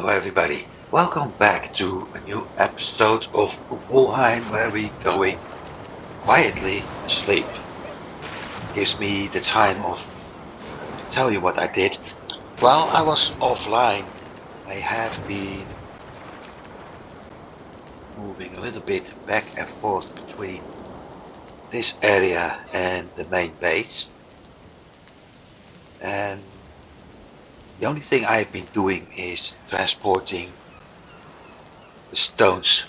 Hello everybody, welcome back to a new episode of Valheim where we going quietly asleep. Gives me the time to tell you what I did. While I was offline, I have been moving a little bit back and forth between this area and the main base. And the only thing I've been doing is transporting the stones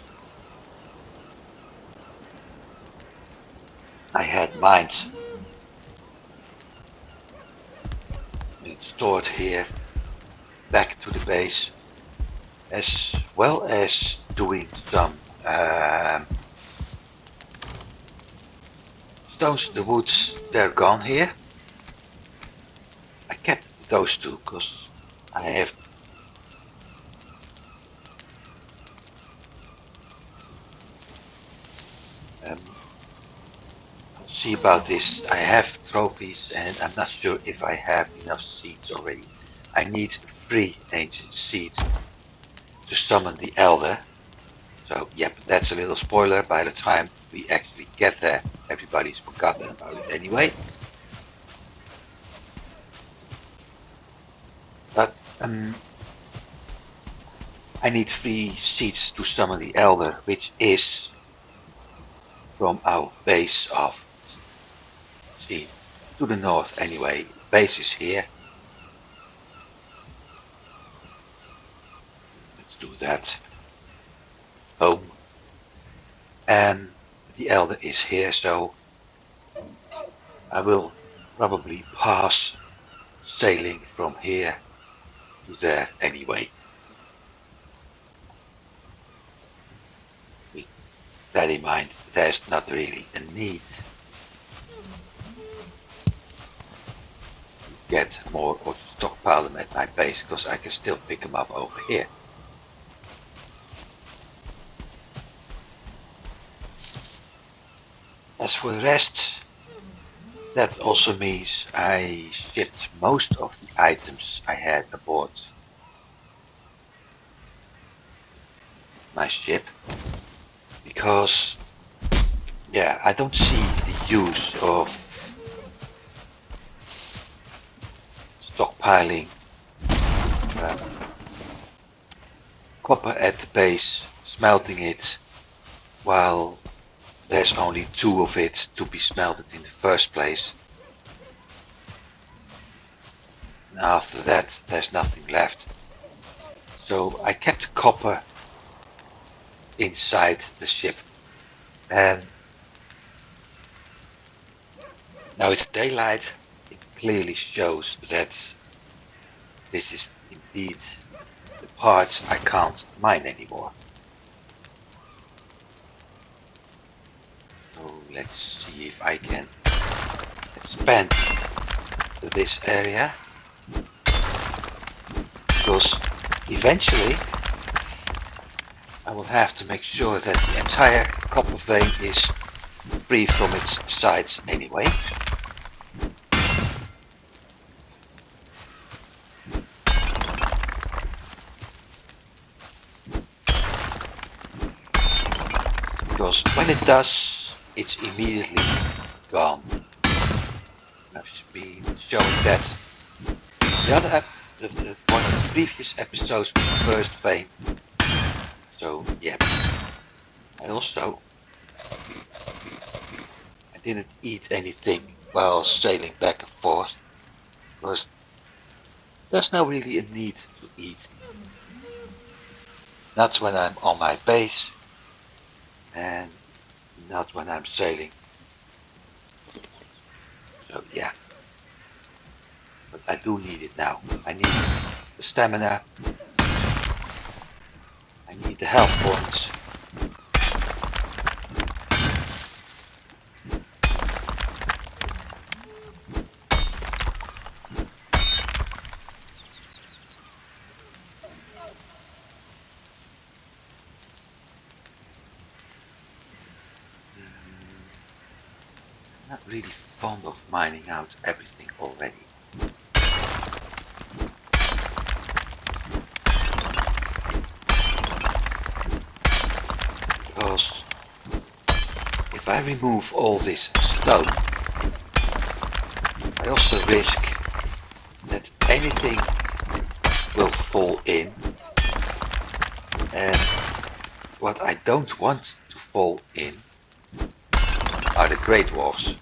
I had mined and stored here back to the base, as well as doing some stones. The woods, they're gone here. I kept those two because I have I'll see about this. I have trophies and I'm not sure if I have enough seeds already. I need 3 ancient seeds to summon the elder. So yep, that's a little spoiler. By the time we actually get there, everybody's forgotten about it anyway. But I need 3 seeds to summon the elder, which is from our base of, see, to the north anyway. Base is here. Let's do that. Home. And the elder is here, so I will probably pass sailing from here to there anyway. With that in mind, there's not really a need to get more or to stockpile them at my base, because I can still pick them up over here. As for the rest, that also means I shipped most of the items I had aboard my ship, because yeah, I don't see the use of stockpiling copper at the base, smelting it, while there's only 2 of it to be smelted in the first place. And after that, there's nothing left. So I kept copper inside the ship. And now it's daylight. It clearly shows that this is indeed the parts I can't mine anymore. So let's see if I can expand this area, because eventually I will have to make sure that the entire copper vein is free from its sides anyway. Because when it does, it's immediately gone. I've been showing that one of the previous episodes with the first vein. So yeah, I didn't eat anything while sailing back and forth, because there's not really a need to eat. Not when I'm on my base, and not when I'm sailing. So yeah, but I do need it now. I need the stamina, I need the health points. I'm not really fond of mining out everything already. because if I remove all this stone, I also risk that anything will fall in, and what I don't want to fall in are the Greydwarfs.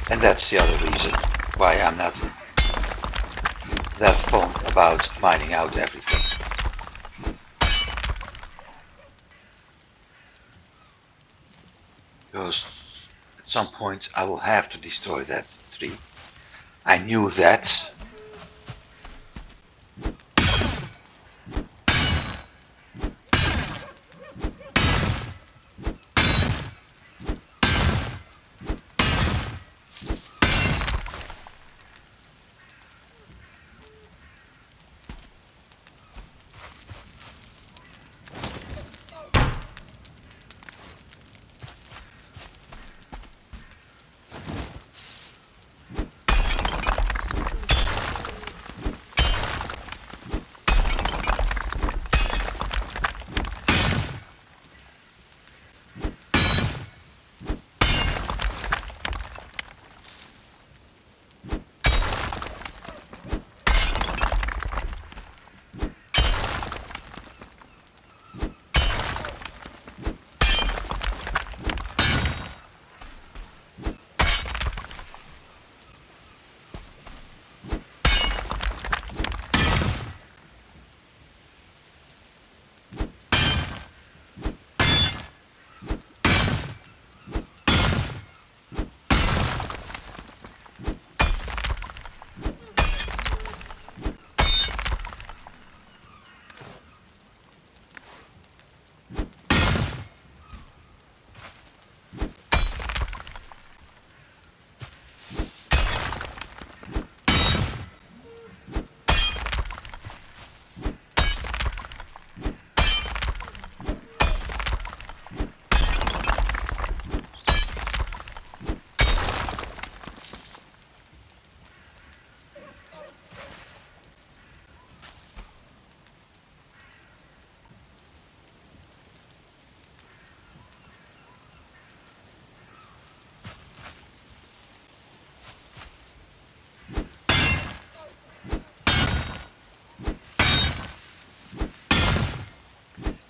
And that's the other reason why I'm not that fond about mining out everything. Because at some point I will have to destroy that tree. I knew that.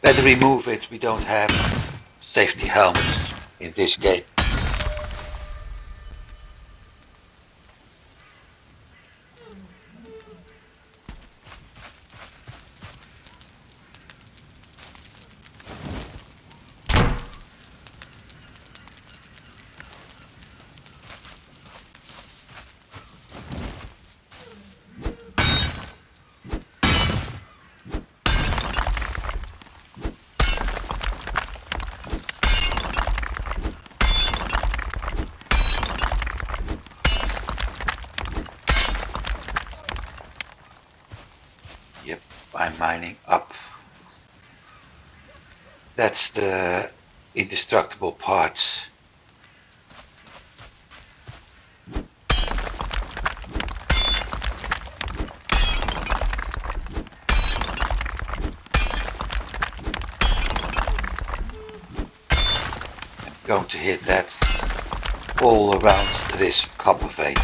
Better remove it, we don't have safety helmets in this game. Yep, I'm mining up. That's the indestructible part. I'm going to hit that all around this copper vein.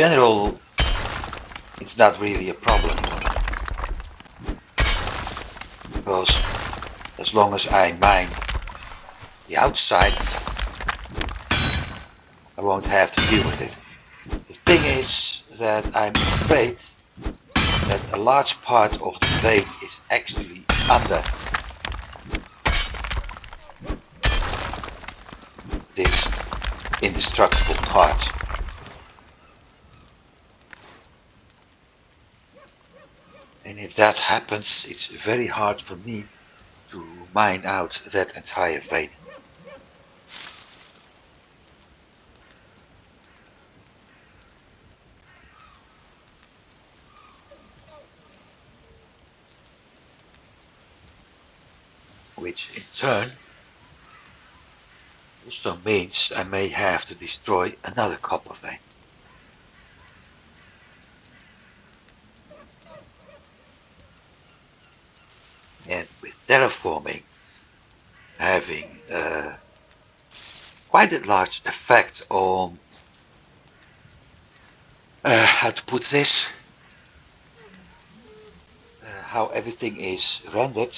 general, it's not really a problem, because as long as I mine the outside, I won't have to deal with it. The thing is that I'm afraid that a large part of the vein is actually under this indestructible part. And if that happens, it's very hard for me to mine out that entire vein. Which in turn also means I may have to destroy another copper vein. And with terraforming having quite a large effect on how to put this, how everything is rendered.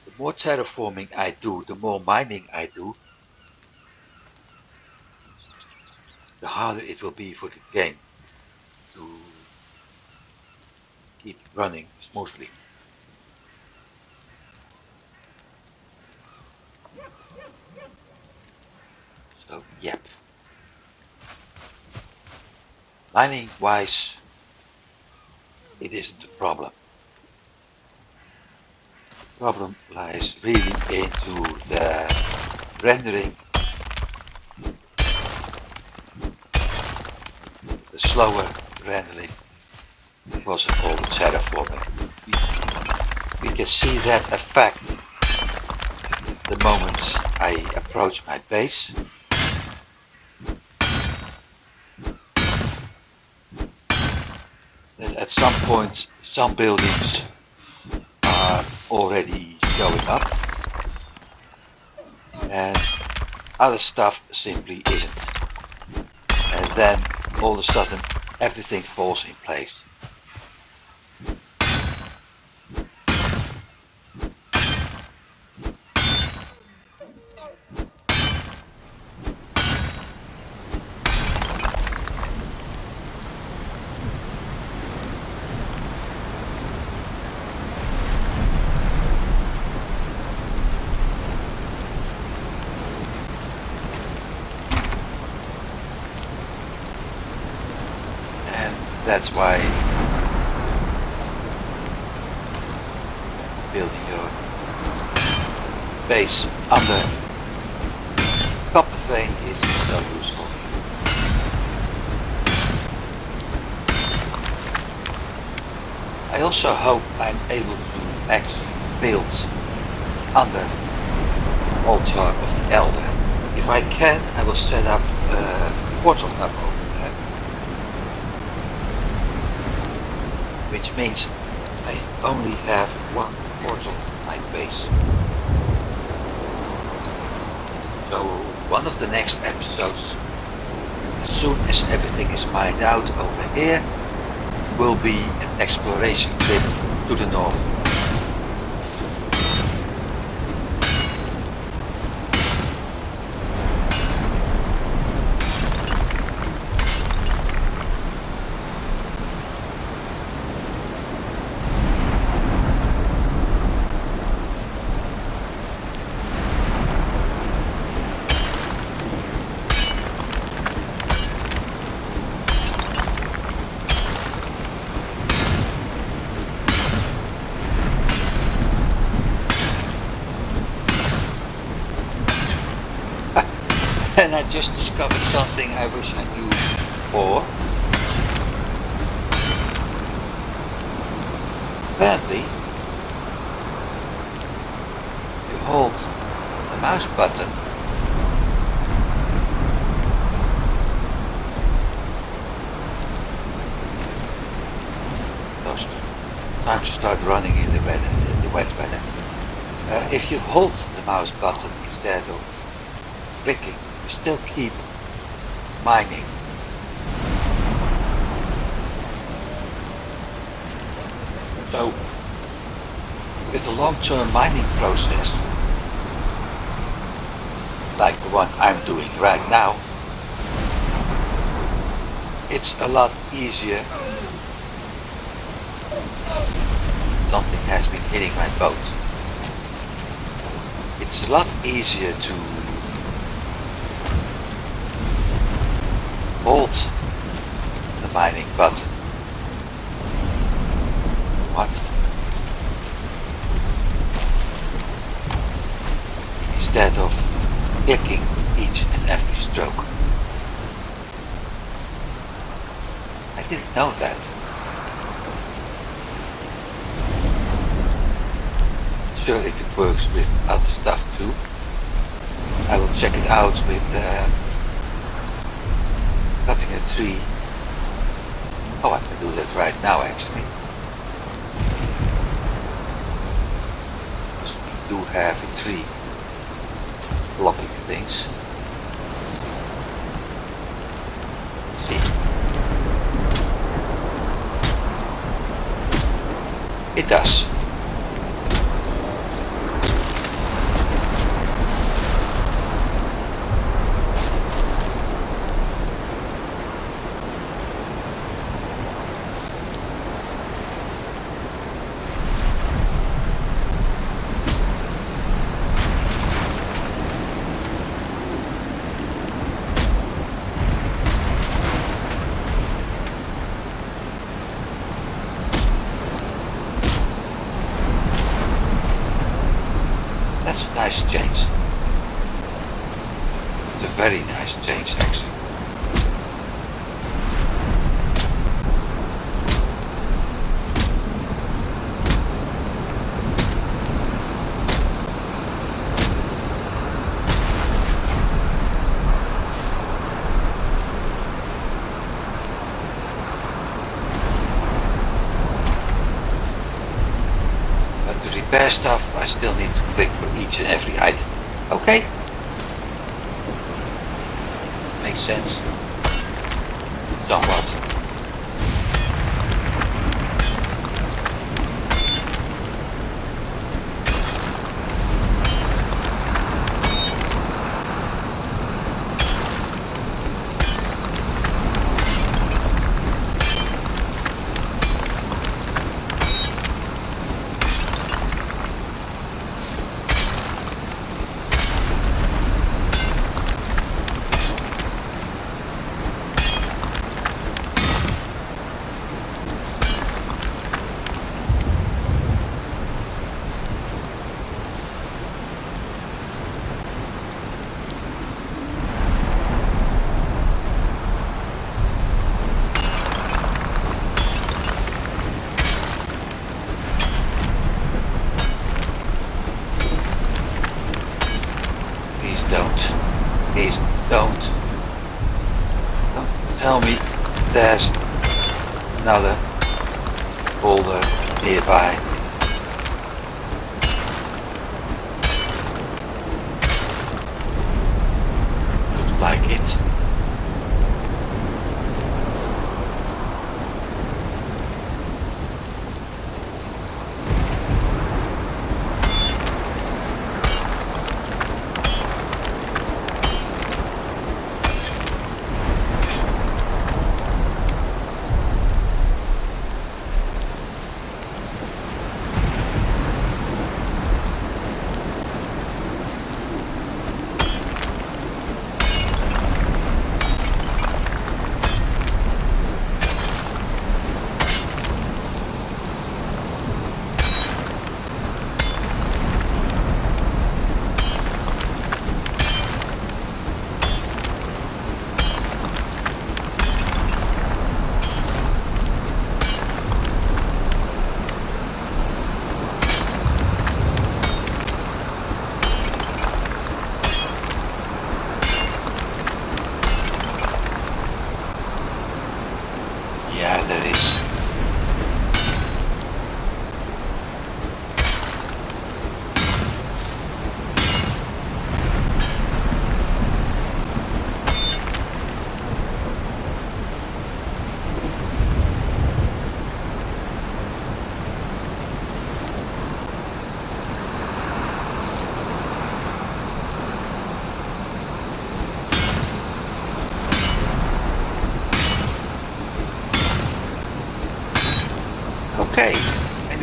The more terraforming I do, the more mining I do, the harder it will be for the game to keep running smoothly. So, yep. Mining wise, it isn't a problem. The problem lies really into the rendering, the slower rendering because of all the terraforming. We can see that effect the moment I approach my base. At some point, some buildings are already showing up, and other stuff simply isn't. And then all of a sudden, everything falls in place. That's why building your base under copper vein is so useful. I also hope I'm able to actually build under the altar of the Elder. If I can, I will set up a portal up over there. Which means I only have one portal in my base. So one of the next episodes, as soon as everything is mined out over here, will be an exploration trip to the north. And I just discovered something I wish I knew before. Apparently, you hold the mouse button time to start running in the wet weather. If you hold the mouse button instead of clicking, you still keep mining. So, with a long-term mining process, like the one I'm doing right now, it's a lot easier. Something has been hitting my boat. It's a lot easier to hold the mining button. What? Instead of clicking each and every stroke. I didn't know that. Not sure if it works with other stuff too. I will check it out with cutting a tree. Oh, I can do that right now actually. Because we do have a tree blocking things. Let's see. It does. That's a nice change. It's a very nice change actually. But to repair stuff, I still need to click for each and every item. Okay? Makes sense. Somewhat. Please don't tell me there's another boulder nearby. Looks like it.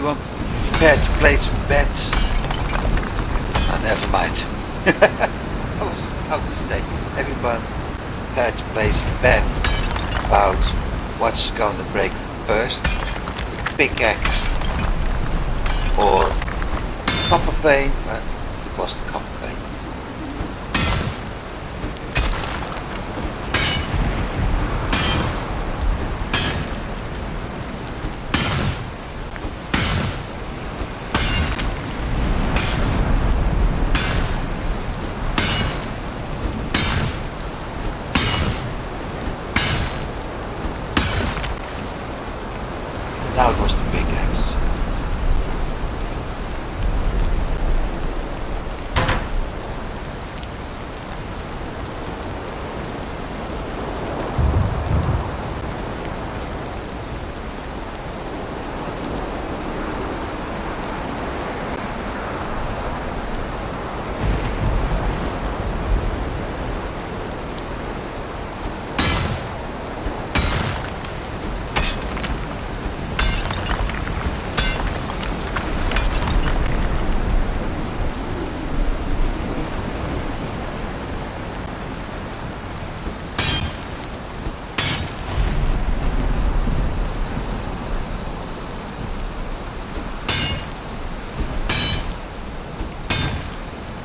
Everyone prepared to place bets. Never mind. I was about to say, everyone prepared to place bets about what's going to break first. The pickaxe or copper vein, but it was the copper vein. Now it was the pickaxe.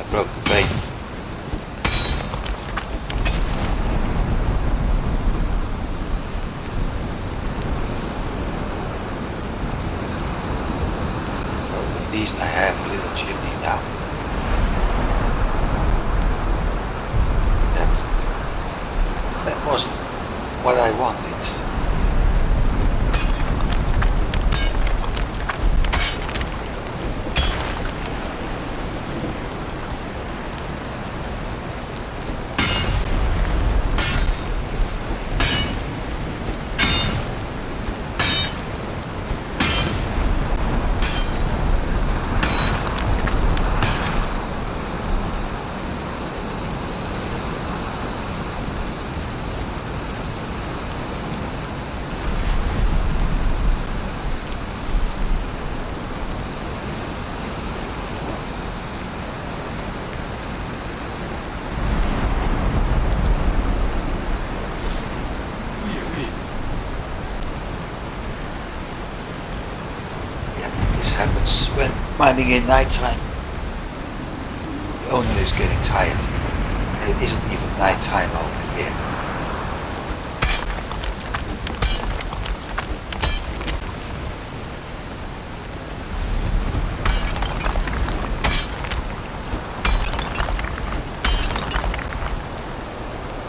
Broke the vein. Well, at least I have a little chimney now. That wasn't what I wanted. This happens when mining in nighttime. The owner is getting tired, and it isn't even nighttime over here.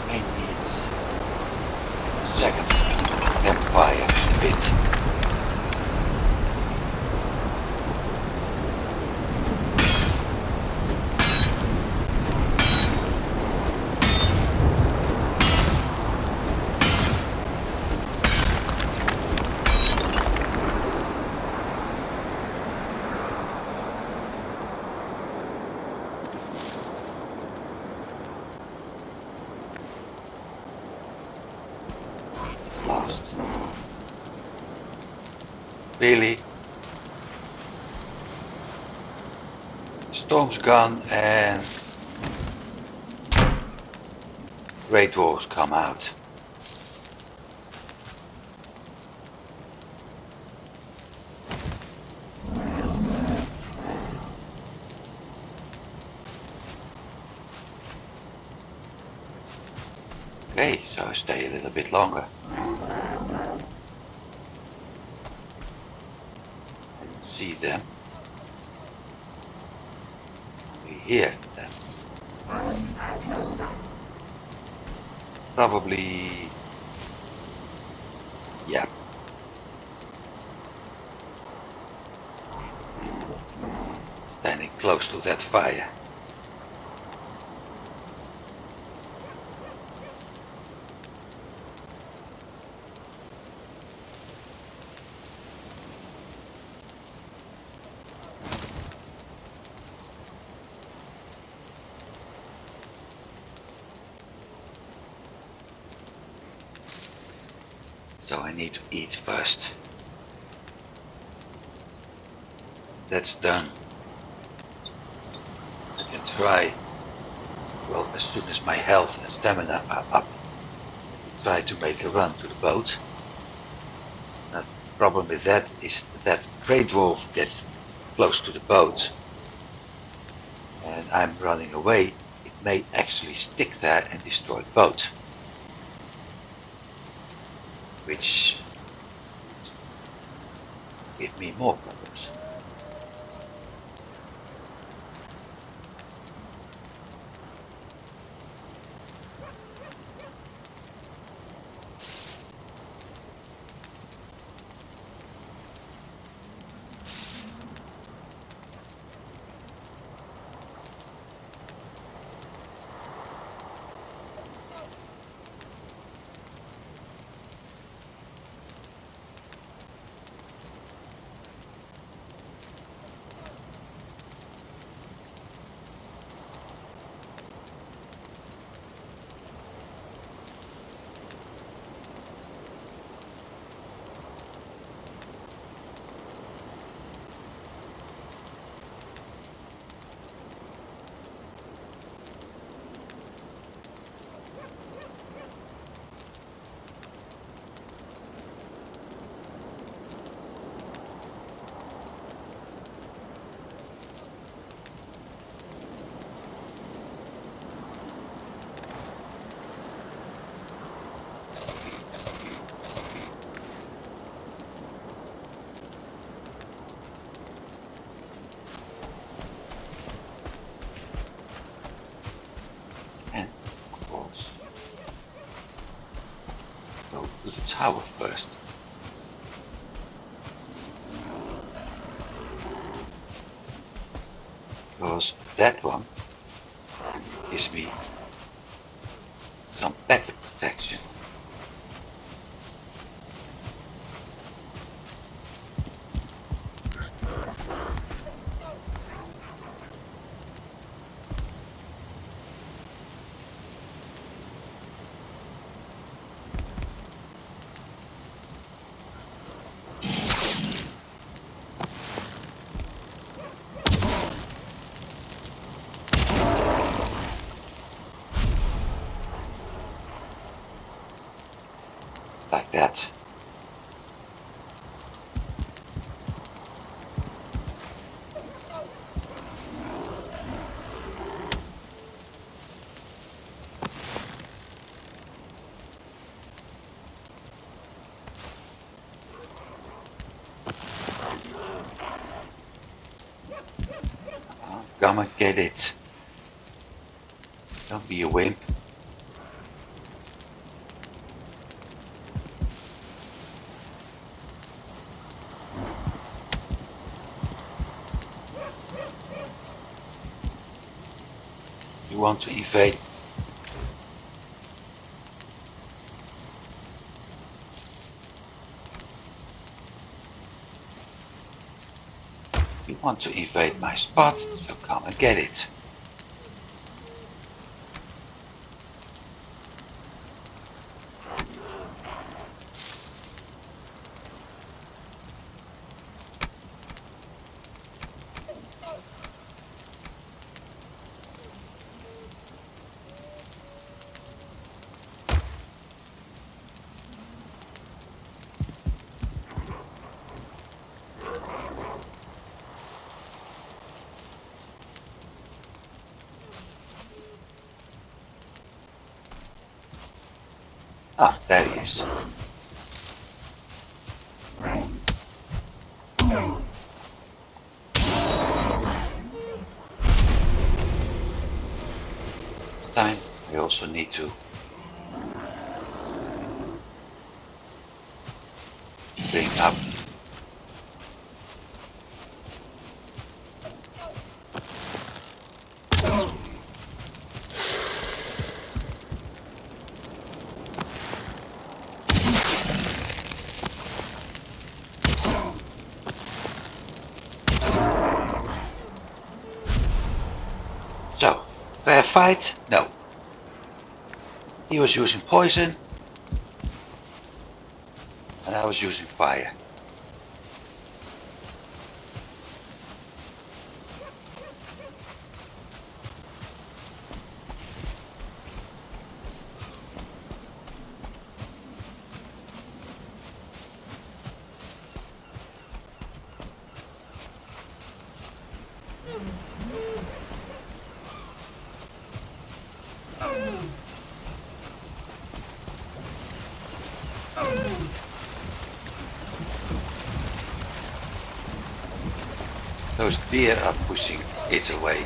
I need second campfire bit. Last. Really? The storm's gone and Greydwarfs come out. Okay, so I stay a little bit longer. I don't see them. We hear them. Probably, yeah. Standing close to that fire. So I need to eat first. that's done, I can try, well, as soon as my health and stamina are up, I can try to make a run to the boat. Now, the problem with that is that Greydwarf gets close to the boat and I'm running away. It may actually stick there and destroy the boat, which would give me more problems. And of course, go to the tower first. Because that one gives me some better protection. Like that. Come and get it. Don't be a wimp. You want to evade. You want to evade my spot, so come and get it. Ah, there he is. This time I also need to bring up so, fair fight? No. He was using poison and I was using fire. Those deer are pushing it away.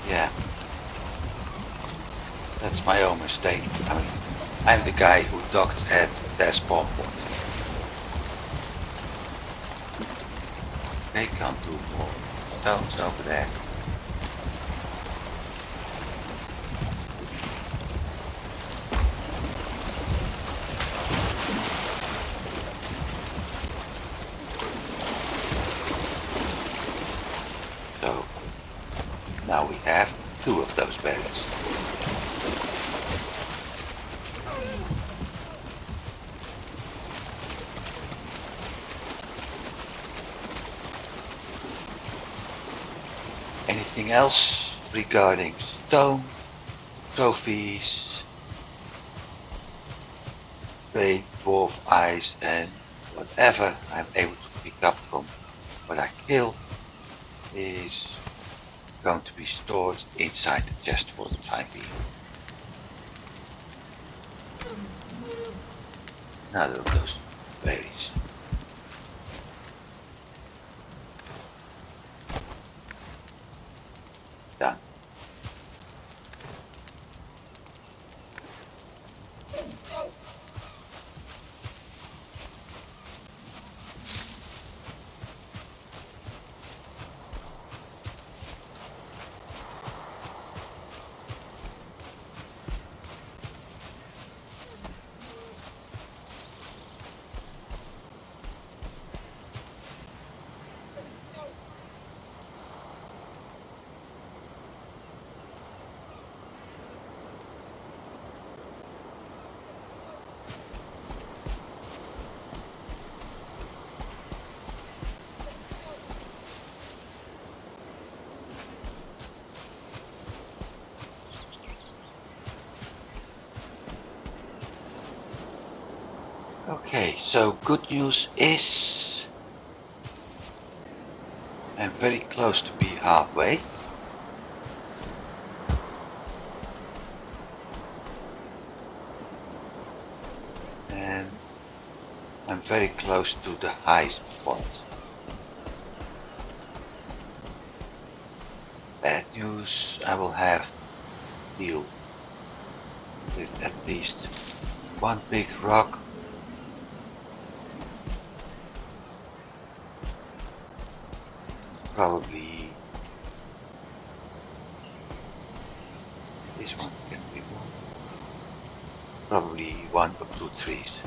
Yeah. That's my own mistake. I mean, I'm the guy who docked at their spawn point. They can't do more. Stones over there. So, now we have 2 of those berries. Anything else regarding stone, trophies, Greydwarf eyes, and whatever I'm able to pick up from what I kill is going to be stored inside the chest for the time being. Another of those berries. Done. Okay, so good news is I'm very close to be halfway. And I'm very close to the highest point. Bad news, I will have to deal with at least one big rock. Probably this one can be moved. Probably 1 or 2 trees.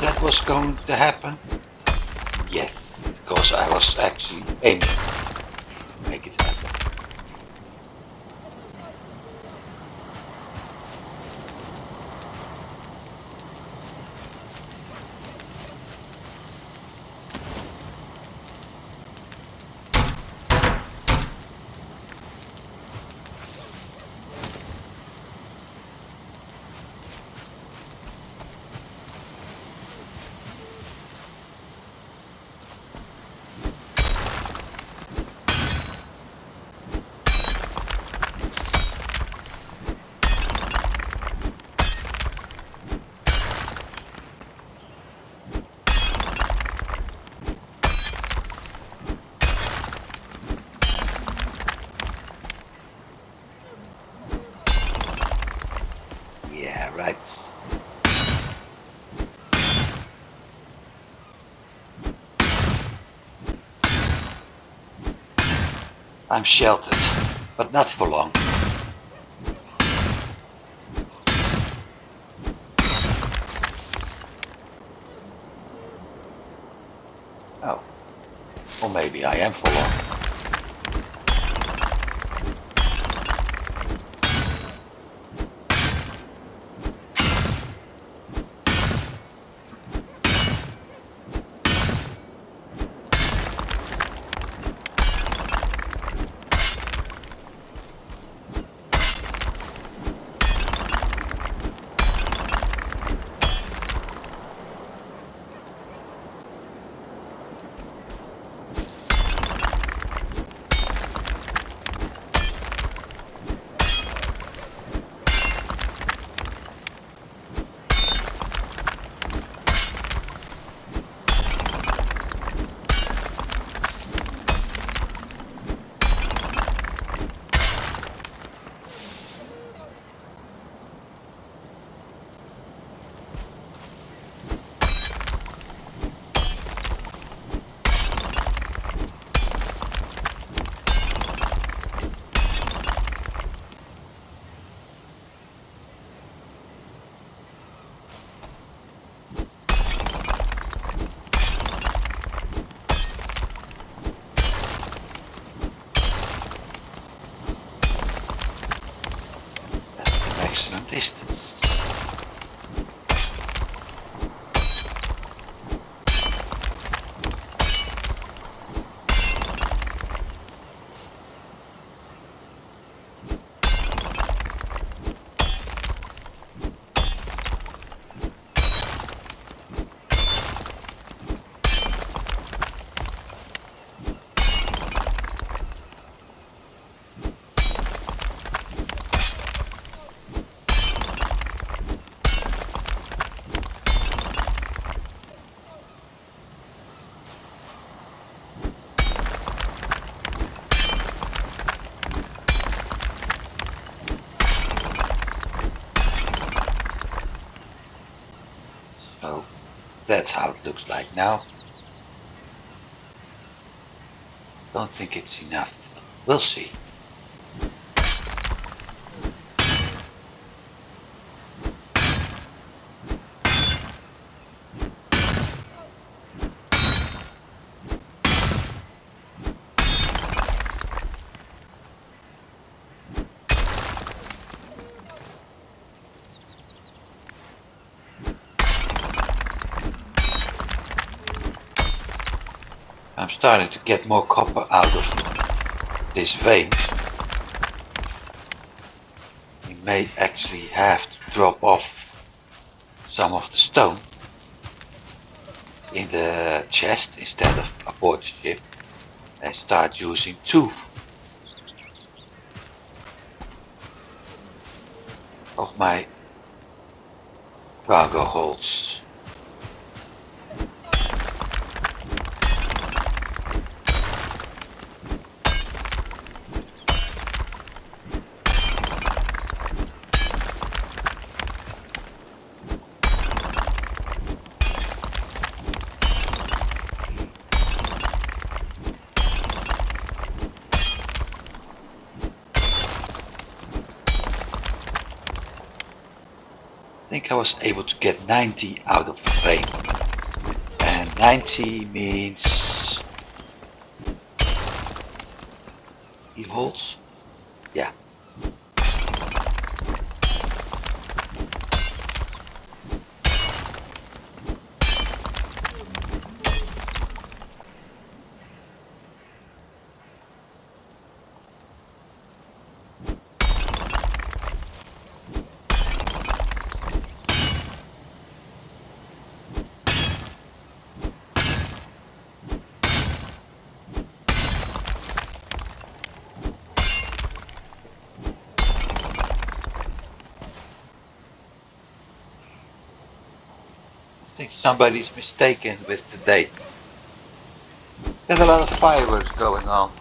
that was going to happen? Yes, because I was actually aiming to make it happen. Yeah, right. I'm sheltered, but not for long. Oh, or maybe I am for long. Maximum distance. So that's how it looks like now. Don't think it's enough, but we'll see. I'm starting to get more copper out of this vein. We may actually have to drop off some of the stone in the chest instead of aboard the ship and start using 2 of my cargo holds. I think I was able to get 90 out of the vein. 90 means 3 volts. Yeah. I think somebody's mistaken with the date. There's a lot of fireworks going on.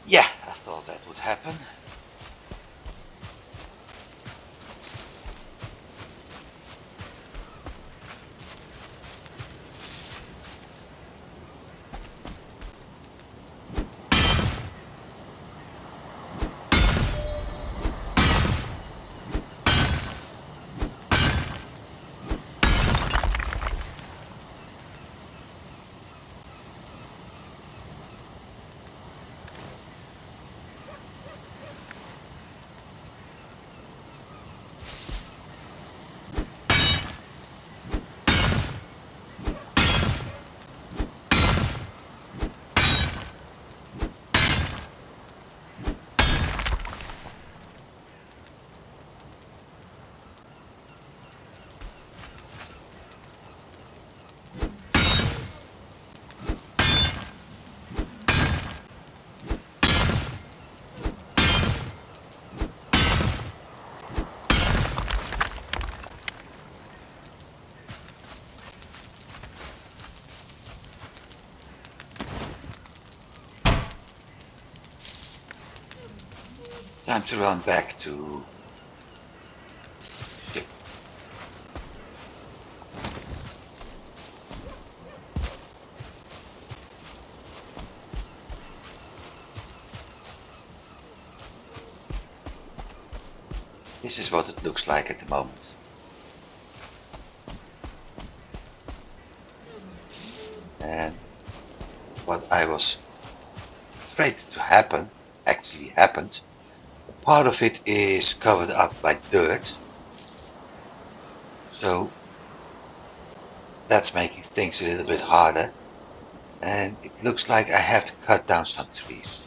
Yeah, I thought that would happen. Time to run back to ship. This is what it looks like at the moment. And what I was afraid to happen actually happened. Part of it is covered up by dirt, so that's making things a little bit harder, and it looks like I have to cut down some trees.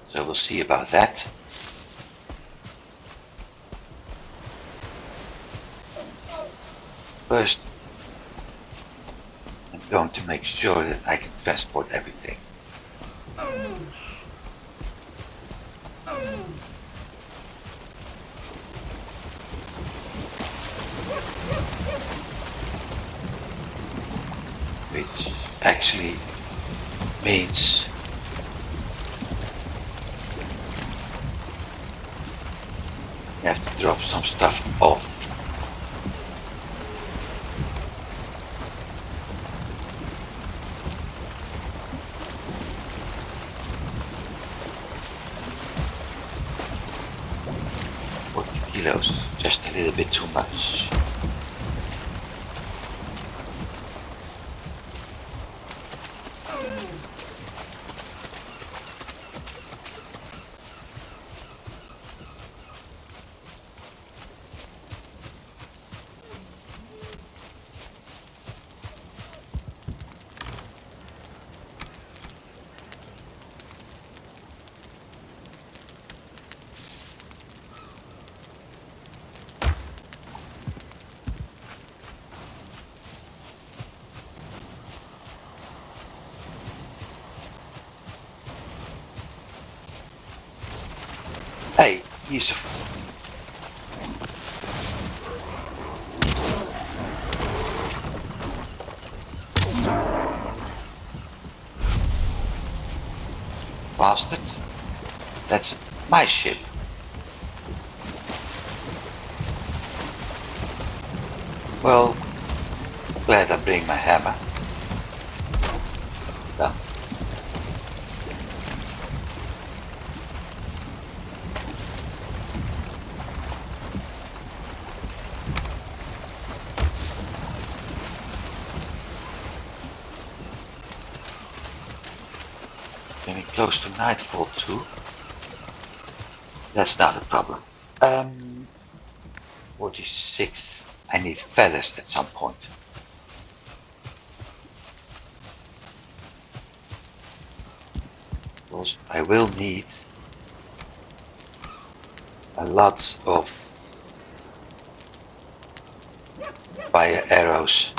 So we'll see about that. First, I'm going to make sure that I can transport everything. Which actually means you have to drop some stuff off. Kilos, just a little bit too much. Hey, he's bastard. That's my ship. Well, glad I bring my hammer. Done. Getting close to nightfall too. That's not a problem. 46. I need feathers at some point. Because I will need a lot of fire arrows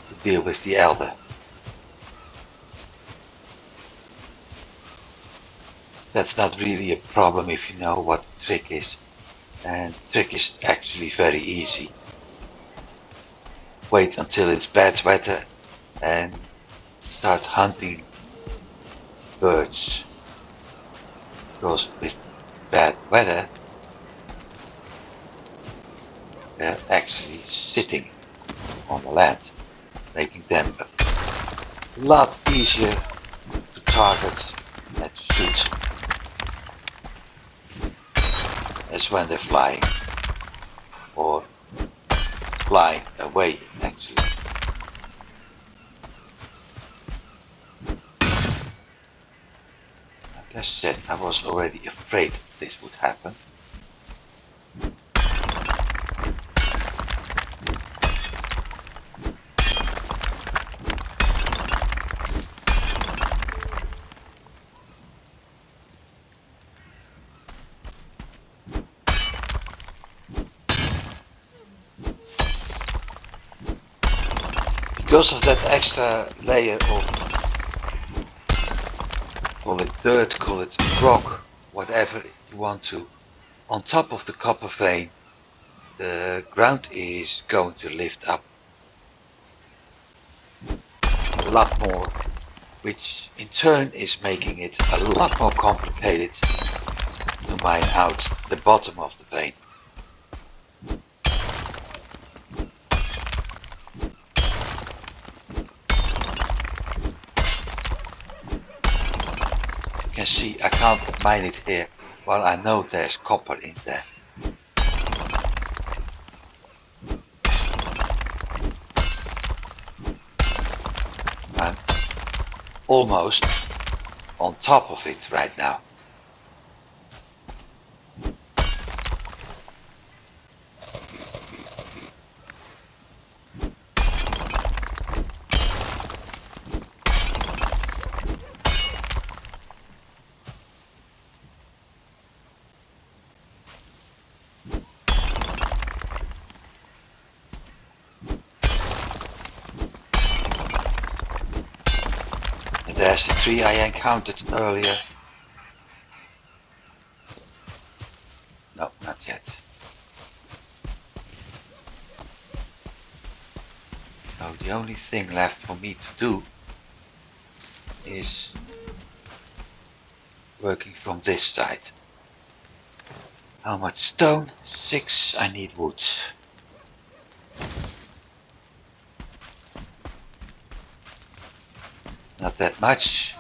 to deal with the elder. That's not really a problem if you know what the trick is. And the trick is actually very easy. Wait until it's bad weather and start hunting birds. Because with bad weather, they're actually sitting on the land, making them a lot easier to target and to shoot as when they're flying or flying away actually. Like I said, I was already afraid this would happen. Because of that extra layer of, call it dirt, call it rock, whatever you want to, on top of the copper vein, the ground is going to lift up a lot more, which in turn is making it a lot more complicated to mine out the bottom of the vein. You can see I can't mine it here while I know there's copper in there. I'm almost on top of it right now. There's the tree I encountered earlier. No, not yet. Now the only thing left for me to do is working from this side. How much stone? 6. I need wood. Not that much.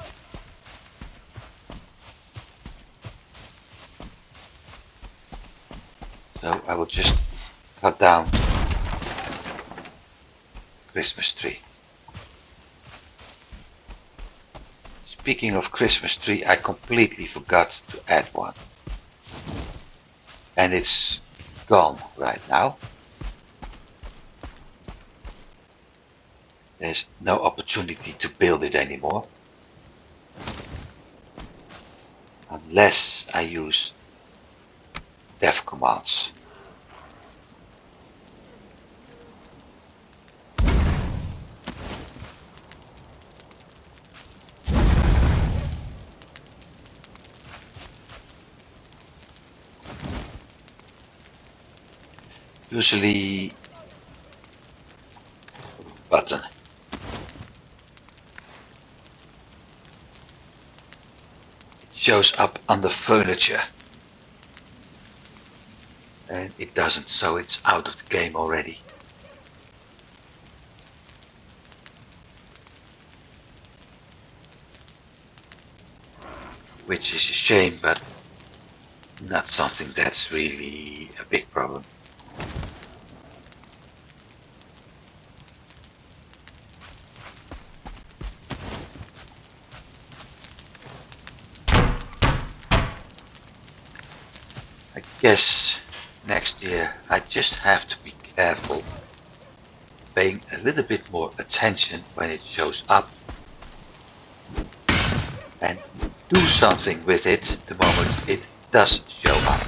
So I will just cut down the Christmas tree. Speaking of Christmas tree, I completely forgot to add one. And it's gone right now. There's no opportunity to build it anymore. Unless I use dev commands. Usually button. shows up on the furniture. And it doesn't, so it's out of the game already. Which is a shame, but not something that's really a big problem. I guess next year I just have to be careful, paying a little bit more attention when it shows up, and do something with it the moment it does show up.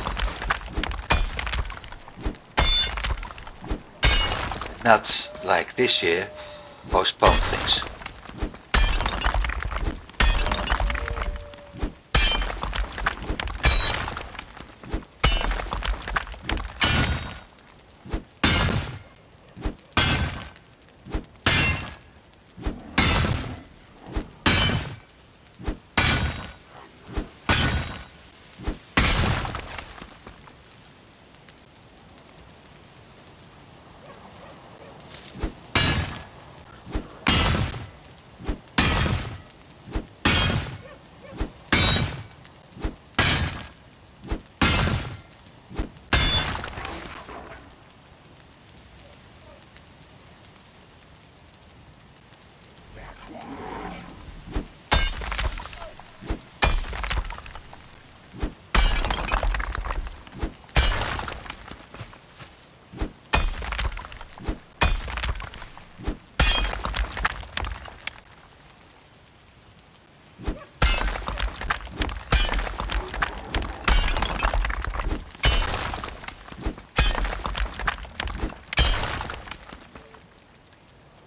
Not like this year, postpone things.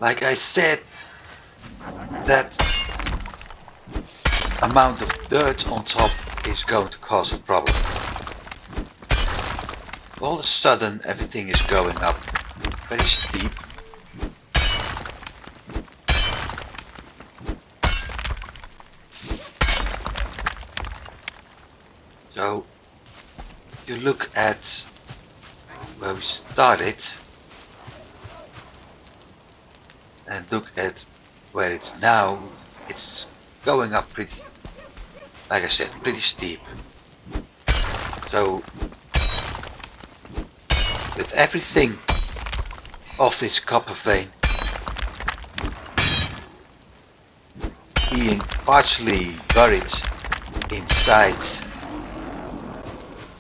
Like I said, that amount of dirt on top is going to cause a problem. All of a sudden everything is going up very steep. So if you look at where we started and look at where it's now, it's going up pretty, like I said, pretty steep. So with everything of this copper vein being partially buried inside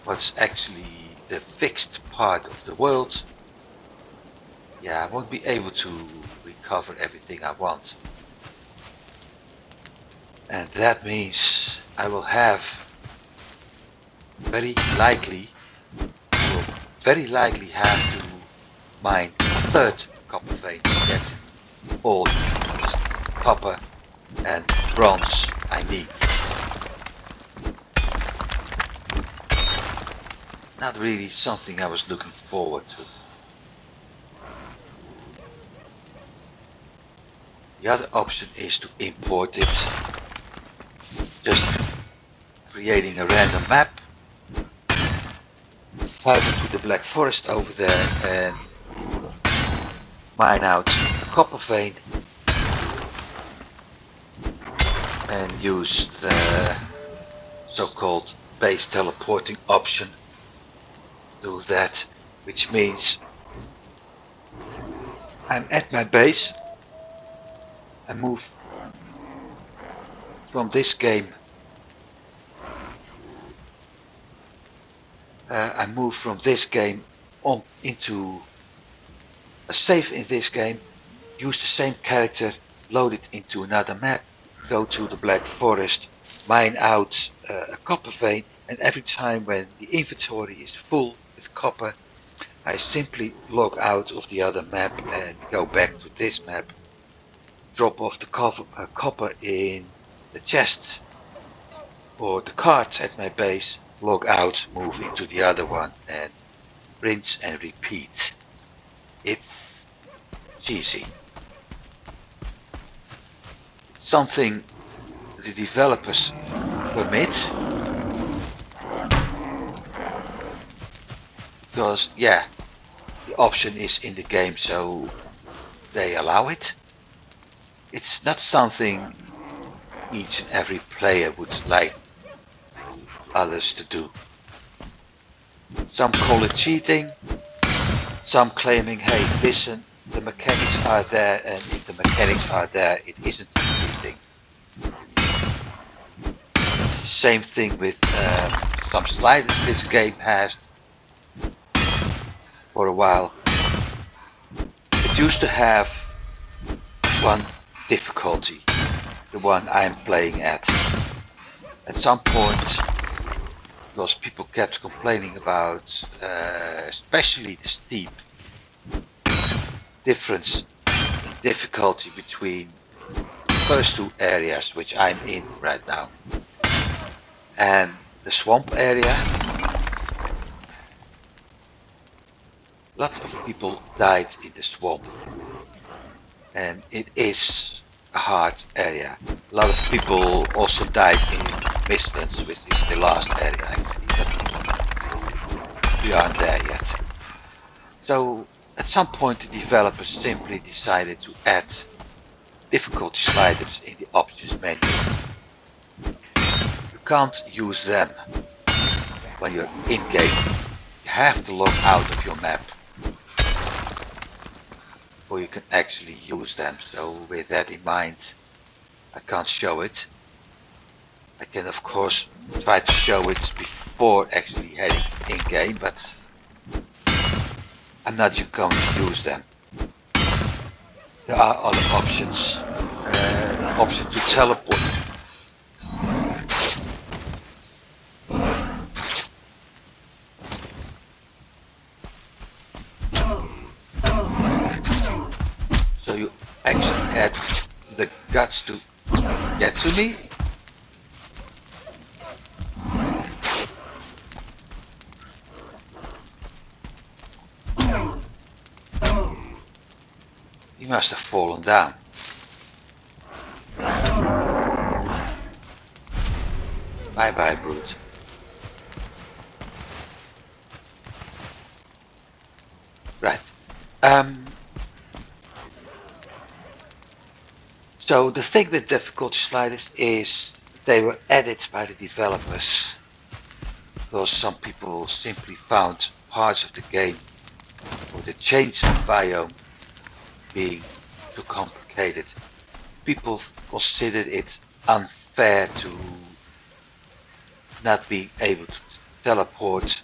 what's actually the fixed part of the world, yeah, I won't be able to recover everything I want. And that means I will have very likely have to mine a third copper vein to get all the copper and bronze I need. Not really something I was looking forward to. The other option is to import it, just creating a random map, head to the Black Forest over there and mine out the copper vein and use the so-called base teleporting option to do that, which means I'm at my base. I move from this game. I move from this game on into a save in this game, use the same character, load it into another map, go to the Black Forest, mine out a copper vein, and every time when the inventory is full with copper, I simply log out of the other map and go back to this map, drop off the copper in the chest or the cart at my base, log out, move into the other one, and rinse and repeat. It's cheesy. It's something the developers permit. Because, yeah, the option is in the game, so they allow it. It's not something each and every player would like others to do. Some call it cheating, some claiming, hey, listen, the mechanics are there, and if the mechanics are there, it isn't cheating. It's the same thing with some sliders this game has for a while. It used to have one difficulty, the one I'm playing at. At some point, because people kept complaining about especially the steep difference in difficulty between the first two areas, which I'm in right now, and the swamp area. Lots of people died in the swamp, and it is a hard area. A lot of people also died in Mistlands, which is the last area actually, but we aren't there yet. So at some point the developers simply decided to add difficulty sliders in the options menu. You can't use them when you're in-game. You have to log out of your map before you can actually use them. So with that in mind, I can't show it. I can of course try to show it before actually heading in-game, but I'm not going to use them. There are other options. Option to teleport. So you actually had the guts to get to me. He must have fallen down. Bye bye, brute. Right. So the thing with difficulty sliders is they were added by the developers because some people simply found parts of the game or the change of biome being too complicated. People considered it unfair to not being able to teleport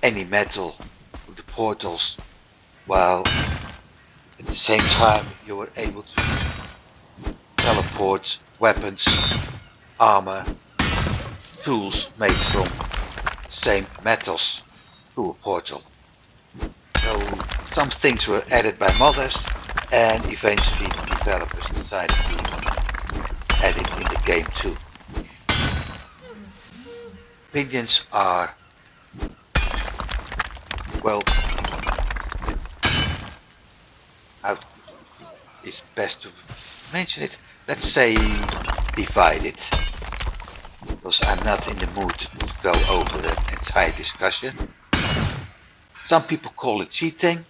any metal through the portals, while at the same time you were able to teleport weapons, armor, tools made from the same metals through a portal. So some things were added by modders, and eventually the developers decided to add it in the game too. Opinions are, well, how is best to mention it? Let's say divided, because I'm not in the mood to go over that entire discussion. Some people call it cheating.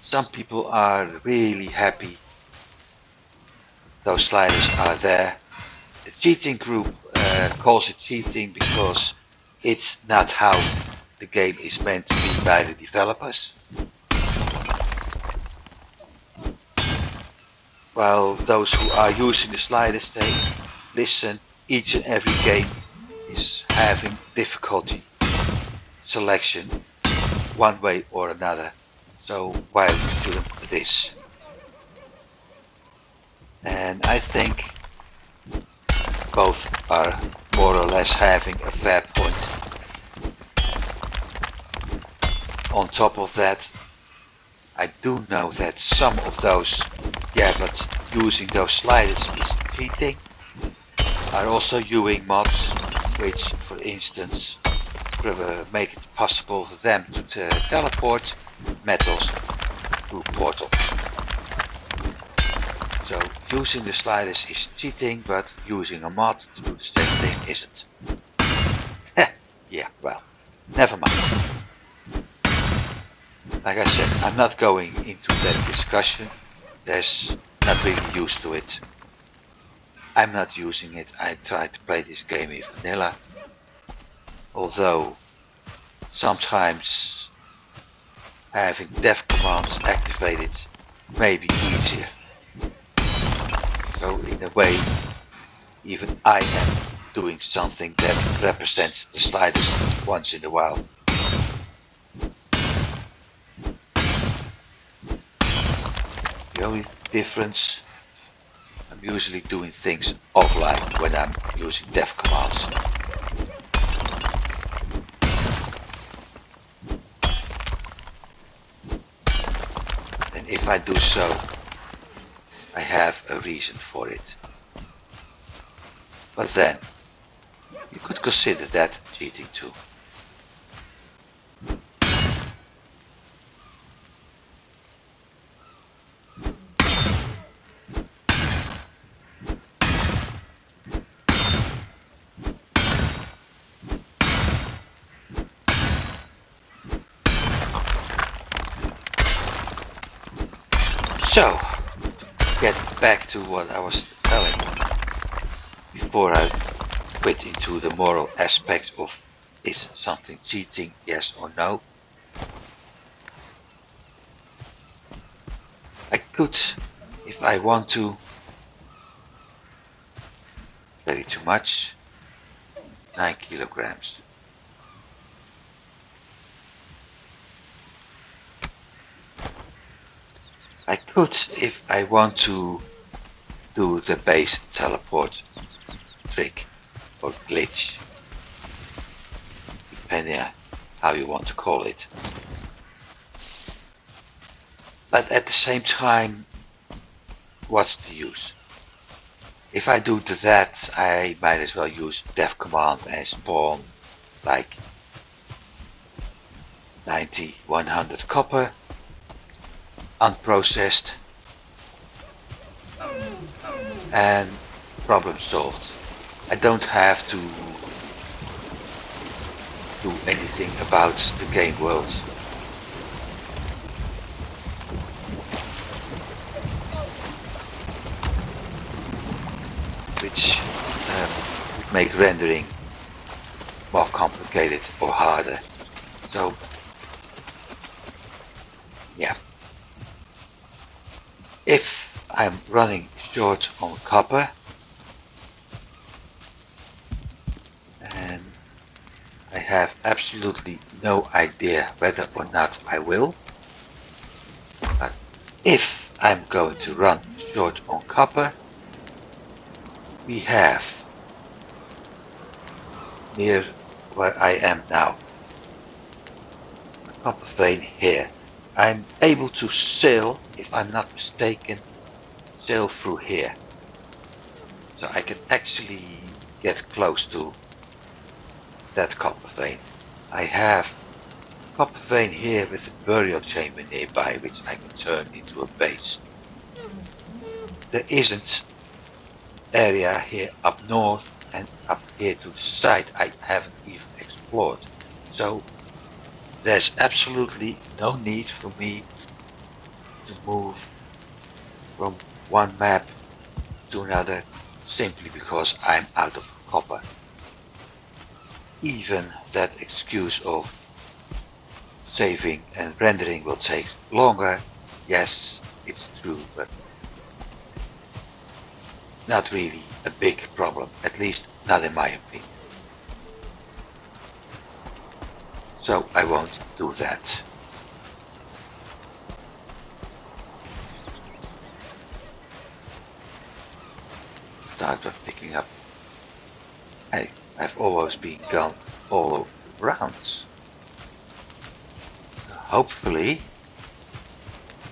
Some people are really happy those sliders are there. The cheating group calls it cheating because it's not how the game is meant to be by the developers. While those who are using the sliders say, listen, each and every game is having difficulty selection one way or another, so why shouldn't this? And I think both are more or less having a fair point. On top of that, I do know that some of those, yeah, but using those sliders is cheating, are also using mods, which, for instance, make it possible for them to teleport metals through portal. So using the sliders is cheating, but using a mod to do the same thing isn't. Yeah, well, never mind. Like I said, I'm not going into that discussion. There's not really use to it. I'm not using it. I tried to play this game in vanilla. Although sometimes having dev commands activated may be easier. So in a way, even I am doing something that represents the sliders once in a while. The only difference, I'm usually doing things offline when I'm using dev commands. And if I do so, I have a reason for it. But then, you could consider that cheating too. So, to get back to what I was telling before I quit into the moral aspect of is something cheating, yes or no. I could, if I want to, carry too much, 9 kilograms. I could, if I want to, do the base teleport trick or glitch, depending on how you want to call it. But at the same time, what's the use? If I do that, I might as well use dev command and spawn like 90, 100 copper, unprocessed, and problem solved. I don't have to do anything about the game world. Which would make rendering more complicated or harder. So, yeah. If I'm running short on copper and I have absolutely no idea whether or not I will, but if I'm going to run short on copper, we have near where I am now a copper vein here. I'm able to sail, if I'm not mistaken, sail through here. So I can actually get close to that copper vein. I have a copper vein here with a burial chamber nearby, which I can turn into a base. There isn't area here up north and up here to the side I haven't even explored. So there's absolutely no need for me to move from one map to another simply because I'm out of copper. Even that excuse of saving and rendering will take longer, yes, it's true, but not really a big problem, at least not in my opinion. So I won't do that. Start by picking up. Hey, I've always been gone all around. Hopefully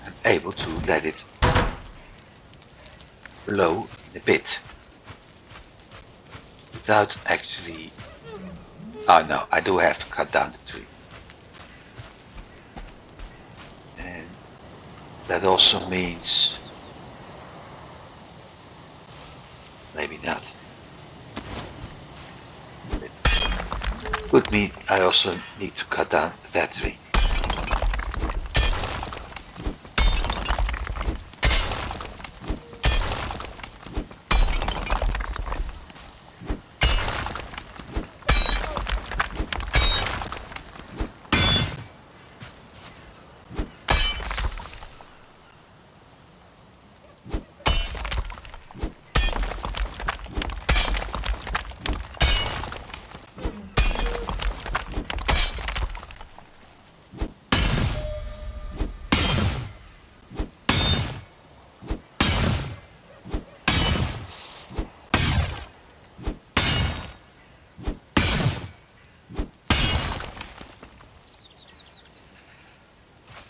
I'm able to let it blow in a bit without actually. Oh no, I do have to cut down the tree. And that also means maybe not. Could mean I also need to cut down that tree.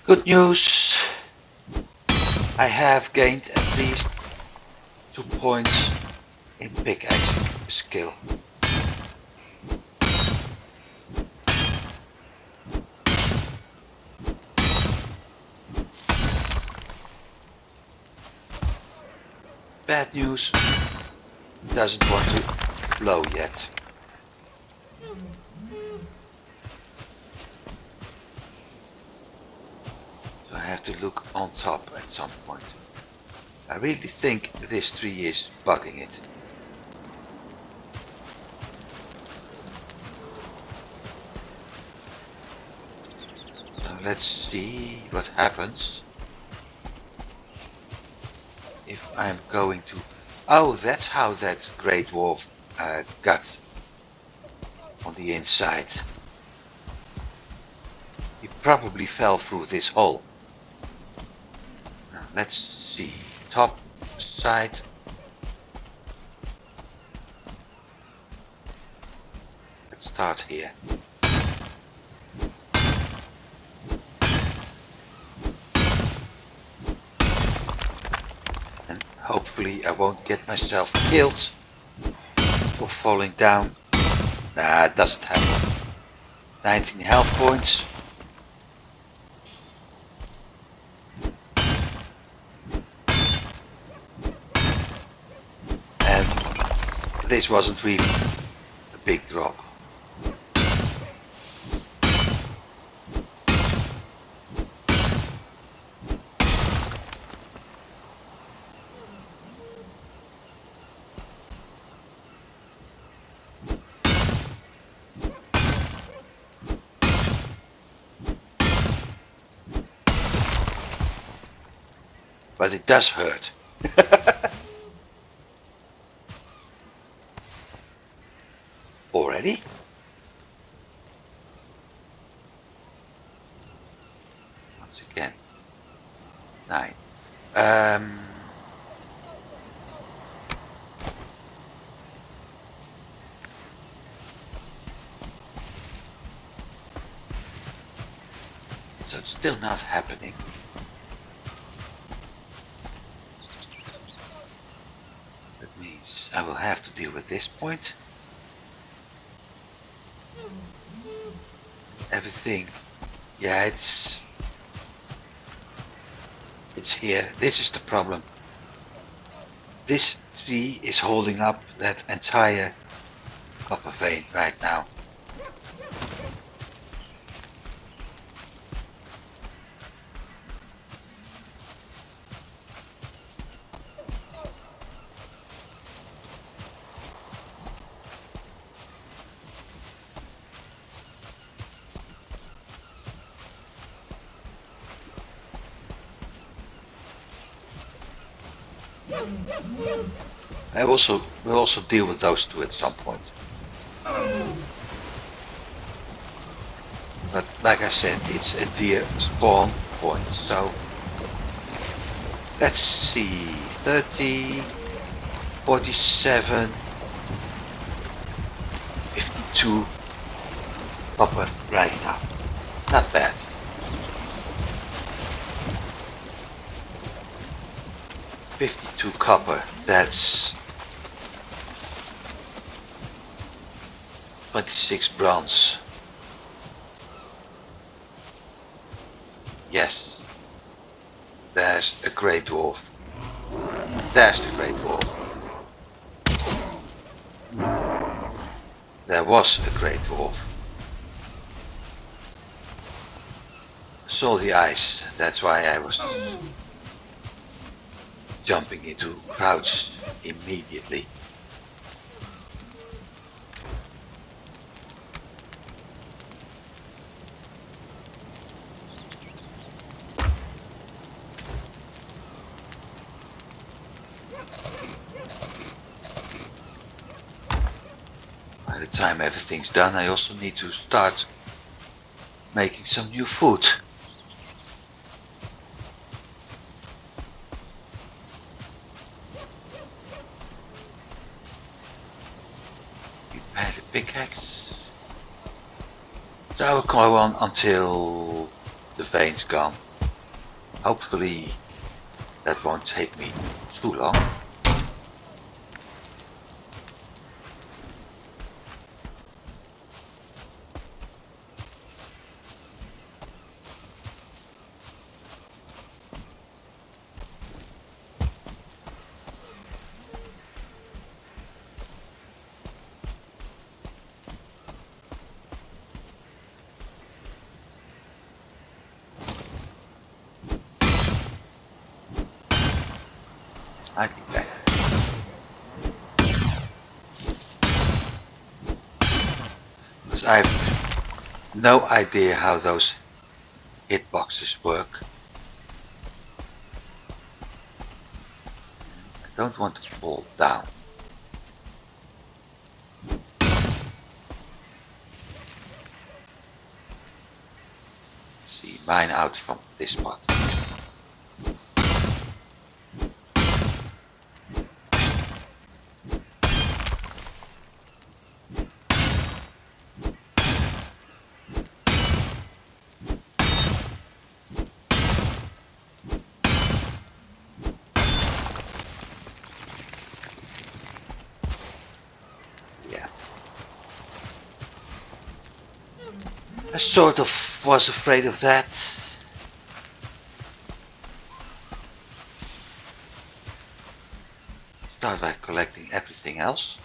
Good news, I have gained at least 2 points in pickaxe skill. Bad news, it doesn't want to blow yet. So I have to look on top at some point. I really think this tree is bugging it. So let's see what happens if I'm going to... Oh, that's how that Greydwarf got on the inside. He probably fell through this hole. Now, let's see. Top side. Let's start here. And hopefully I won't get myself killed for falling down. Nah, it doesn't happen. 19 health points. This wasn't really a big drop. But it does hurt. Already? Once again. 9. So it's still not happening. That means I will have to deal with this point. Everything, yeah, it's here. This is the problem. This tree is holding up that entire copper vein right now. I will also deal with those two at some point. But like I said, it's a deer spawn point, so let's see, 30, 47, 52 copper right now. Not bad. $52 copper, that's 26 bronze. Yes, there's a Greydwarf. There's the Greydwarf. there was a Greydwarf. I saw the ice, that's why I was jumping into crouch immediately. By the time everything's done, I also need to start making some new food. Prepare the pickaxe. So I will go on until the vein's gone. Hopefully that won't take me too long. Slightly better. Because I have no idea how those hitboxes work. I don't want to fall down. See, mine out from this spot. I sort of was afraid of that. Start by collecting everything else.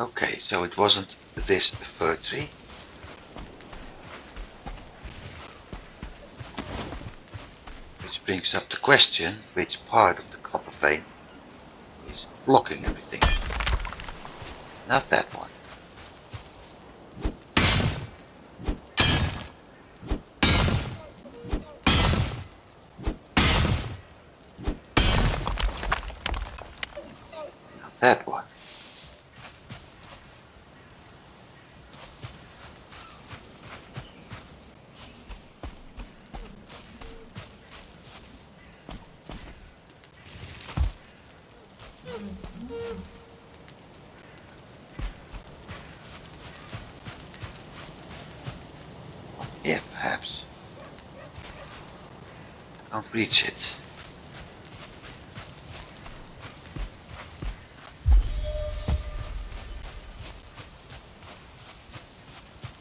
Okay, so it wasn't this fir tree. Which brings up the question, which part of the copper vein is blocking everything? Not that one. Not that one. Yeah, perhaps. Can't reach it.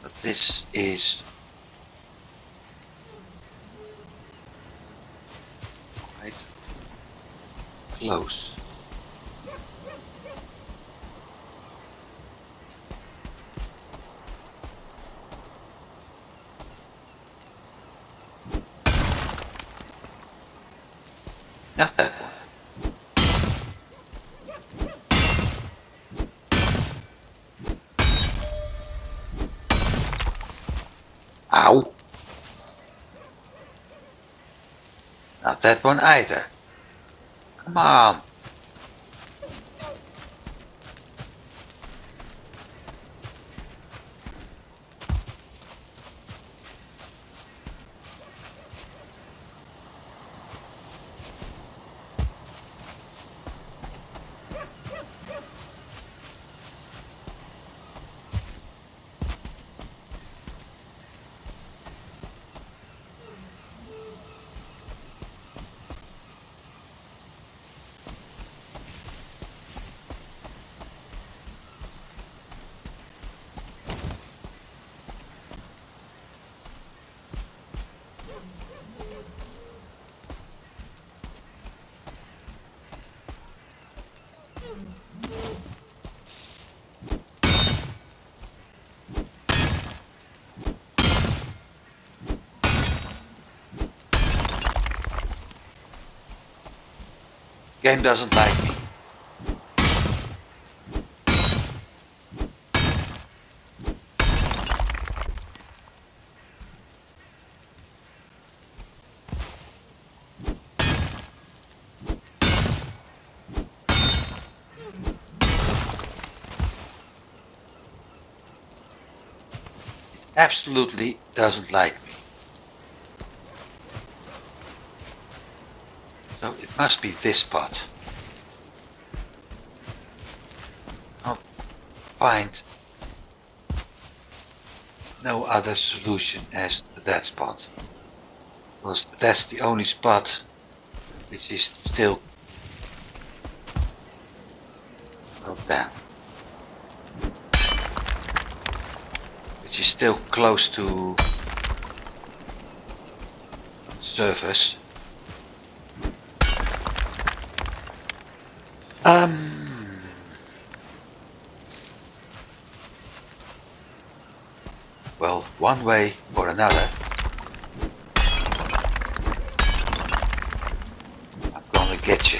But this is quite close. Not that one. Ow. Not that one either. Come on. Game doesn't like me. Absolutely doesn't like me. So it must be this spot. I'll find no other solution as that spot. Because that's the only spot which is still well down. Which is still close to surface. Well, one way or another, I'm gonna get you.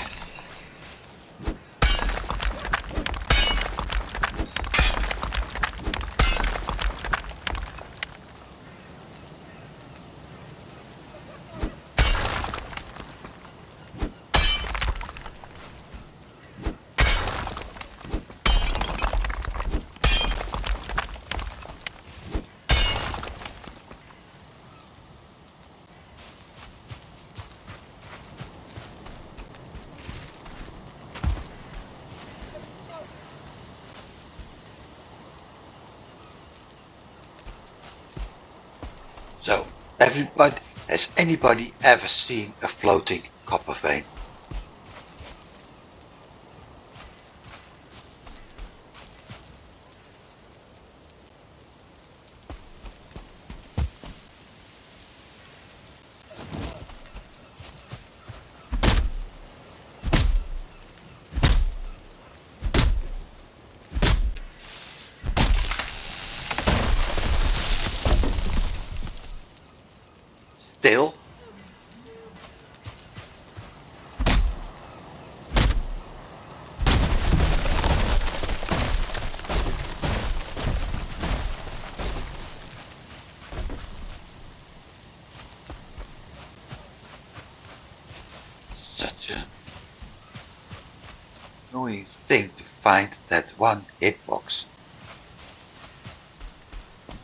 So, has anybody ever seen a floating copper vein? Still? Such a annoying thing to find that one hitbox.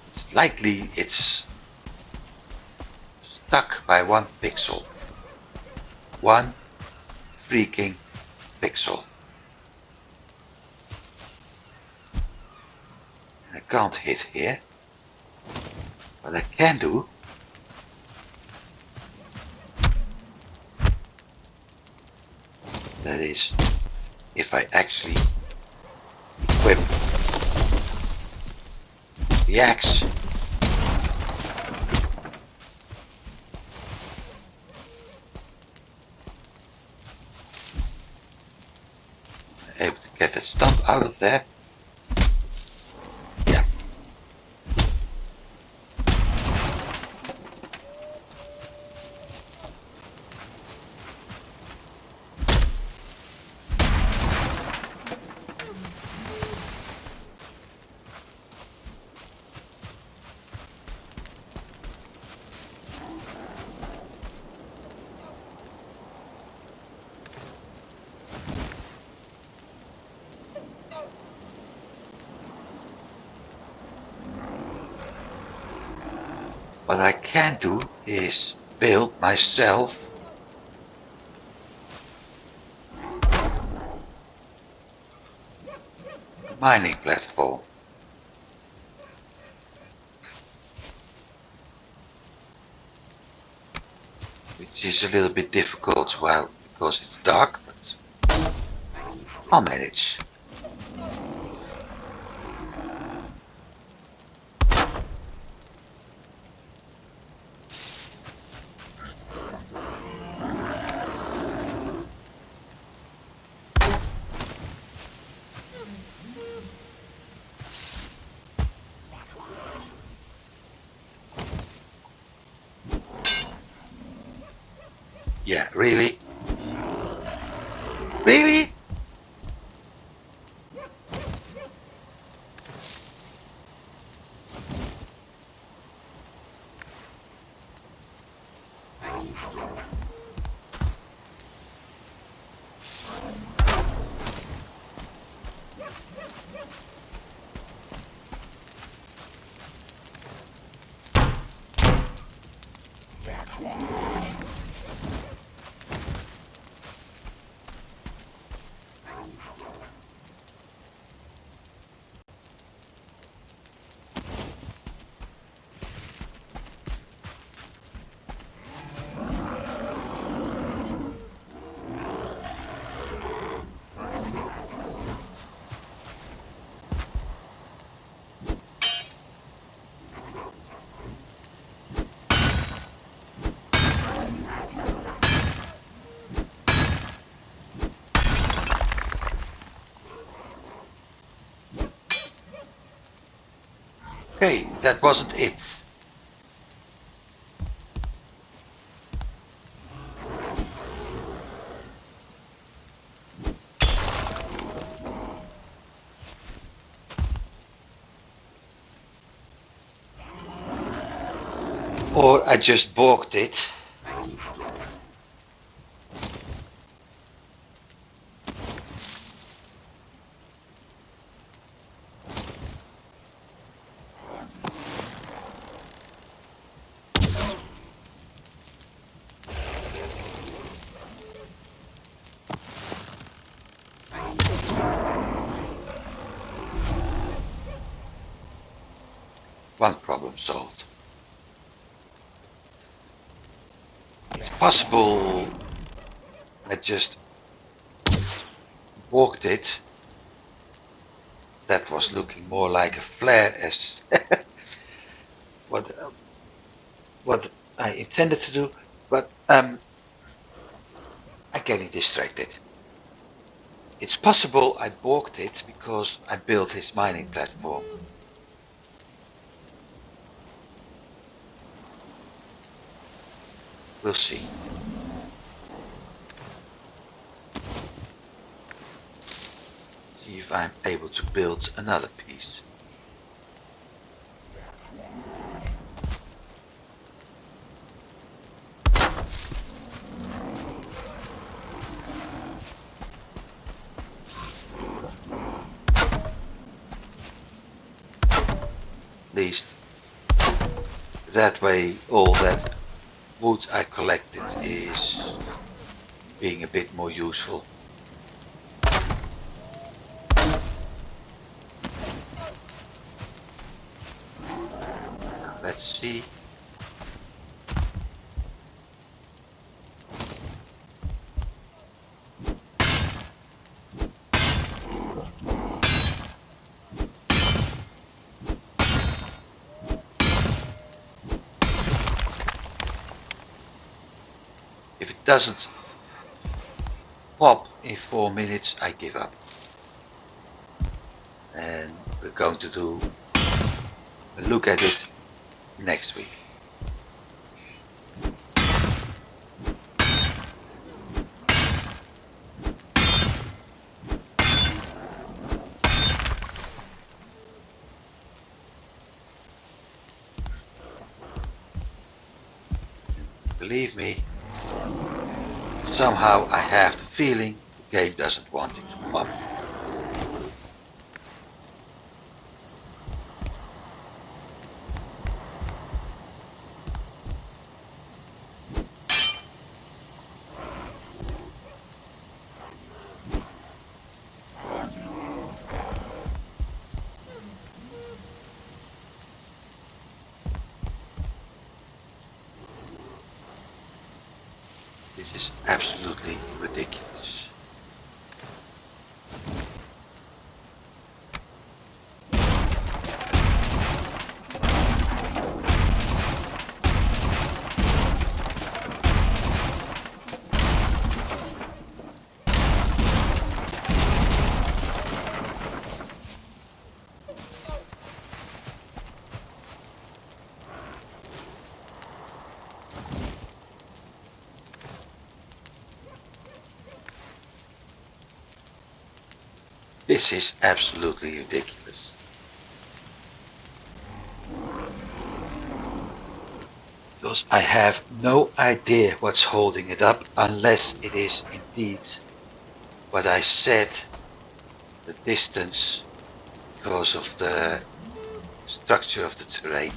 It's likely it's stuck by one pixel. One freaking pixel. I can't hit here. What I can do that is if I actually equip the axe, I'm able to get that stump out of there. Yeah. What I can do is build myself a mining platform. Which is a little bit difficult, well, because it's dark, but I'll manage. Yeah, really? Really? Okay, that wasn't it. Or I just balked it. One problem solved. It's possible I just balked it. That was looking more like a flare as what I intended to do, but I'm getting distracted. It's possible I balked it because I built his mining platform. We'll see. See if I'm able to build another piece. At least that way all that wood I collected is being a bit more useful. Now let's see. If it doesn't pop in 4 minutes, I give up. And we're going to do a look at it next week. Believe me, somehow I have the feeling the game doesn't want it to pop. This is absolutely ridiculous. This is absolutely ridiculous. Because I have no idea what's holding it up unless it is indeed what I said, the distance because of the structure of the terrain.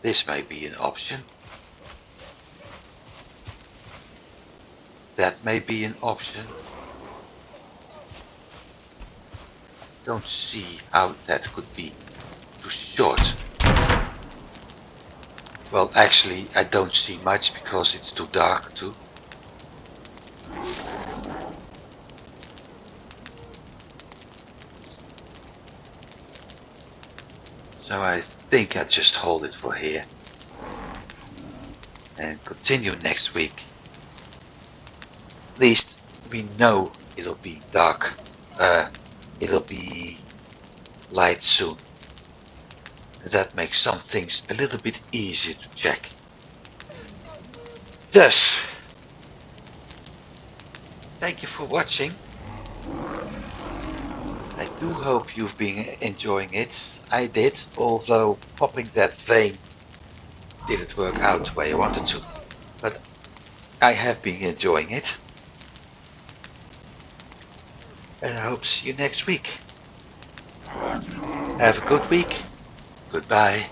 This may be an option. That may be an option. Don't see how that could be too short. Well, actually, I don't see much because it's too dark too. So I think I just hold it for here and continue next week. At least we know it'll be dark. It'll be light soon. That makes some things a little bit easier to check. Thus, thank you for watching. I do hope you've been enjoying it. I did, although popping that vein didn't work out the way I wanted to. But I have been enjoying it. And I hope to see you next week. Have a good week. Goodbye.